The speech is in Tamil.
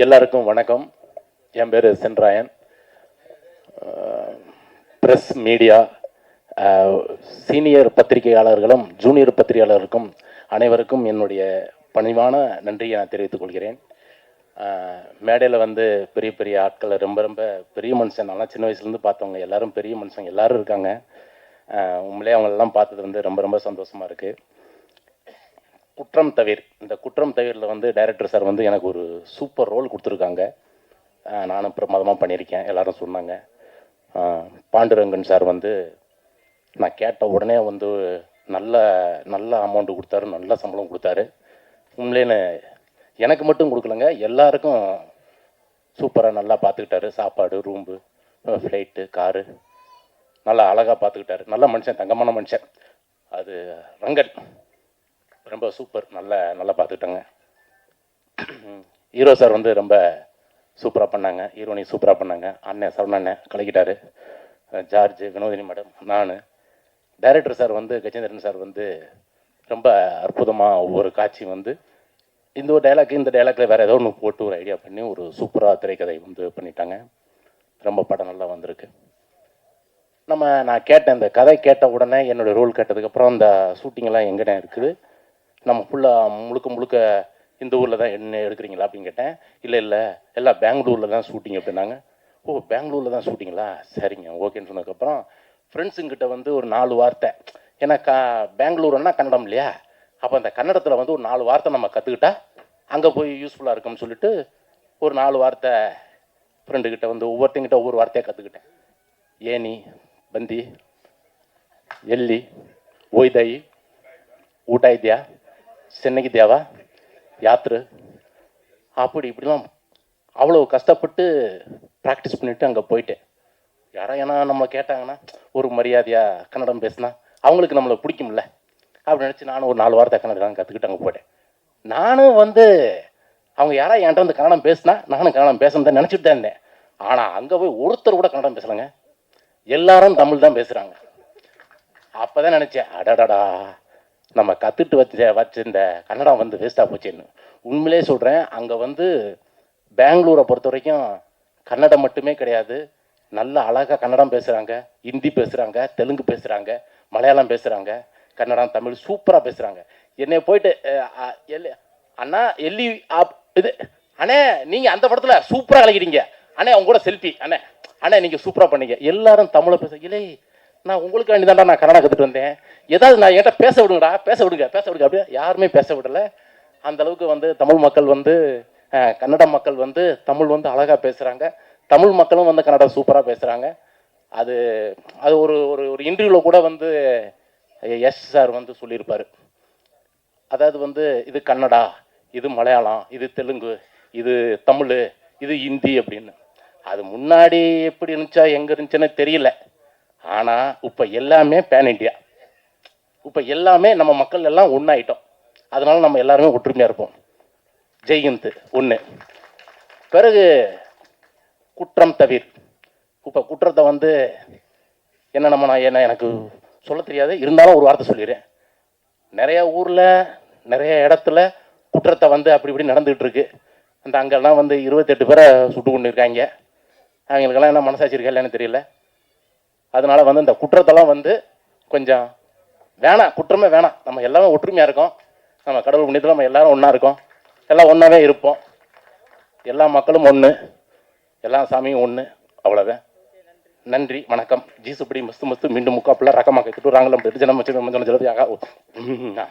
எல்லாருக்கும் வணக்கம். என் பேர் சென்ராயன். பிரஸ் மீடியா சீனியர் பத்திரிகையாளர்களும் ஜூனியர் பத்திரிகையாளருக்கும் அனைவருக்கும் என்னுடைய பணிவான நன்றியை நான் தெரிவித்துக் கொள்கிறேன். மேடையில் வந்து பெரிய பெரிய ஆட்கள், ரொம்ப ரொம்ப பெரிய மனுஷன், நல்லா சின்ன வயசுலேருந்து பார்த்தவங்க எல்லாரும் பெரிய மனுஷங்க எல்லாரும் இருக்காங்க. உண்மையிலே அவங்களெல்லாம் பார்த்தது வந்து ரொம்ப ரொம்ப சந்தோஷமாக இருக்குது. குற்றம் தவிர், இந்த குற்றம் தவிரில் வந்து டைரக்டர் சார் வந்து எனக்கு ஒரு சூப்பர் ரோல் கொடுத்துருக்காங்க. நானும் பிரமாதமாக பண்ணியிருக்கேன், எல்லாரும் சொன்னாங்க. பாண்டுரங்கன் சார் வந்து நான் கேட்ட உடனே வந்து நல்ல நல்ல அமௌண்ட்டு கொடுத்தாரு, நல்ல சம்பளம் கொடுத்தாரு. உண்மையிலே எனக்கு மட்டும் கொடுக்கலங்க, எல்லாருக்கும் சூப்பராக நல்லா பார்த்துக்கிட்டாரு. சாப்பாடு, ரூம்பு, ஃப்ளைட்டு, காரு நல்லா அழகாக பார்த்துக்கிட்டாரு. நல்ல மனுஷன், தங்கமான மனுஷன். அது ரங்கன் ரொம்ப சூப்பர், நல்லா பார்த்துக்கிட்டாங்க. ஹீரோ சார் வந்து ரொம்ப சூப்பராக பண்ணாங்க, ஹீரோனி சூப்பராக பண்ணாங்க. அண்ணன் சரவணண்ணன் கலக்கிட்டாரு, ஜார்ஜ், வினோதினி மேடம், நான். டைரக்டர் சார் வந்து கஜேந்திரன் சார் வந்து ரொம்ப அற்புதமாக ஒவ்வொரு காட்சி வந்து இந்த ஒரு டைலாக், இந்த டைலாக்ல வேறு ஏதோ ஒன்று போட்டு ஒரு ஐடியா பண்ணி ஒரு சூப்பராக திரைக்கதை வந்து பண்ணிட்டாங்க. ரொம்ப படம் நல்லா வந்திருக்கு. நான் கேட்டேன், இந்த கதை கேட்ட உடனே என்னோடய ரோல் கேட்டதுக்கப்புறம் இந்த ஷூட்டிங்கெல்லாம் எங்கே இருக்குது, நம்ம ஃபுல்லாக முழுக்க இந்த ஊரில் தான் என்ன எடுக்கிறீங்களா அப்படின்னு கேட்டேன். இல்லை எல்லாம் பெங்களூரில் தான் ஷூட்டிங் அப்படின்னாங்க. ஓ, பெங்களூரில் தான் ஷூட்டிங்களா, சரிங்க, ஓகேன்னு சொன்னதுக்கப்புறம் ஃப்ரெண்ட்ஸுங்கிட்ட வந்து ஒரு 4 வார்த்தை, ஏன்னா பெங்களூருன்னா கன்னடம் இல்லையா, அப்போ அந்த கன்னடத்தில் வந்து ஒரு 4 வார்த்தை நம்ம கற்றுக்கிட்டா அங்கே போய் யூஸ்ஃபுல்லாக இருக்கும்னு சொல்லிட்டு ஒரு 4 வார்த்தை ஃப்ரெண்டுக்கிட்ட வந்து ஒவ்வொருத்தங்கிட்ட ஒவ்வொரு வார்த்தையாக கற்றுக்கிட்டேன். ஏனி, பந்தி, எல்லி, ஒய்தாயி, ஊட்டாயித்யா, சென்னைக்கு தேவா, யாத்ரு, அப்படி இப்படிலாம் அவ்வளோ கஷ்டப்பட்டு ப்ராக்டிஸ் பண்ணிவிட்டு அங்கே போயிட்டேன். யாரோ ஏன்னா நம்மளை கேட்டாங்கன்னா ஒரு மரியாதையாக கன்னடம் பேசினா அவங்களுக்கு நம்மளை பிடிக்கும்ல அப்படி நினச்சி நானும் ஒரு 4 வார்த்தை கன்னடம் கற்றுக்கிட்டு அங்கே போயிட்டேன். நானும் வந்து அவங்க யாராவது என்கிட்ட வந்து கன்னடம் பேசினா நானும் கன்னடம் பேசணும் தான் நினச்சிட்டு தான் இருந்தேன். ஆனால் அங்கே போய் ஒருத்தர் கூட கன்னடம் பேசலைங்க, எல்லாரும் தமிழ் தான் பேசுகிறாங்க. அப்போ தான் நினச்சேன், அடடடா, நம்ம கற்றுட்டு வச்ச இந்த கன்னடம் வந்து வேஸ்ட்டாக போச்சுன்னு. உண்மையிலே சொல்கிறேன், அங்கே வந்து பெங்களூரை பொறுத்த வரைக்கும் கன்னடம் மட்டுமே கிடையாது, நல்ல அழகாக கன்னடம் பேசுகிறாங்க, ஹிந்தி பேசுகிறாங்க, தெலுங்கு பேசுகிறாங்க, மலையாளம் பேசுகிறாங்க, கன்னடம், தமிழ் சூப்பராக பேசுகிறாங்க. என்னை போயிட்டு அண்ணா எல்லி இது அண்ணே நீங்கள் அந்த படத்தில் சூப்பராக கலக்கிறீங்க அண்ணே, அவங்க கூட செல்ஃபி அண்ணே நீங்கள் சூப்பராக பண்ணீங்க. எல்லாரும் தமிழை பேச, இல்லை நான் உங்களுக்கு வேண்டி தான்டா நான் கன்னடம் கற்றுட்டு வந்தேன், ஏதாவது நான் என்கிட்ட பேச விடுங்கடா, பேச விடுங்க அப்படியே யாருமே பேச விடலை. அந்தளவுக்கு வந்து தமிழ் மக்கள் வந்து கன்னட மக்கள் வந்து தமிழ் வந்து அழகாக பேசுகிறாங்க, தமிழ் மக்களும் வந்து கன்னடம் சூப்பராக பேசுகிறாங்க. அது அது ஒரு ஒரு இன்டர்வியூவில் கூட வந்து எஸ் சார் வந்து சொல்லியிருப்பார். அதாவது வந்து இது கன்னடா, இது மலையாளம், இது தெலுங்கு, இது தமிழ், இது ஹிந்தி அப்படின்னு. அது முன்னாடி எப்படி இருந்துச்சா எங்கே இருந்துச்சுன்னு தெரியல. ஆனால் இப்போ எல்லாமே பேன் இண்டியா, இப்போ எல்லாமே நம்ம மக்கள் எல்லாம் ஒன்றாயிட்டோம். அதனால நம்ம எல்லாருமே ஒற்றுமையாக இருப்போம். ஜெய்ஹிந்த் ஒன்று. பிறகு குற்றம் தவிர். இப்போ குற்றத்தை வந்து என்ன எனக்கு சொல்ல தெரியாது, இருந்தாலும் ஒரு வார்த்தை சொல்லிடுறேன். நிறைய ஊரில் நிறைய இடத்துல குற்றத்தை வந்து அப்படி இப்படி நடந்துகிட்டு இருக்கு. அந்த அங்கெல்லாம் வந்து 28 பேரை சுட்டு கொண்டு இருக்காங்க. அவங்களுக்கெல்லாம் என்ன மனசாட்சி இருக்கா இல்லைன்னு தெரியல. அதனால வந்து இந்த குற்றத்தெல்லாம் வந்து கொஞ்சம் வேணாம், குற்றமே வேணாம். நம்ம எல்லாமே ஒற்றுமையாக இருக்கோம், நம்ம கடவுள் புண்ணியத்தில் நம்ம எல்லாரும் ஒன்றா இருக்கோம், எல்லாம் ஒன்றாவே இருப்போம். எல்லா மக்களும் ஒன்று, எல்லா சாமியும் ஒன்று, அவ்வளோதான். நன்றி, வணக்கம். ஜீசுப்படி மஸ்து மீண்டும் முக்காப்பில் ரகமாக கட்டுறாங்களம் ஜனம்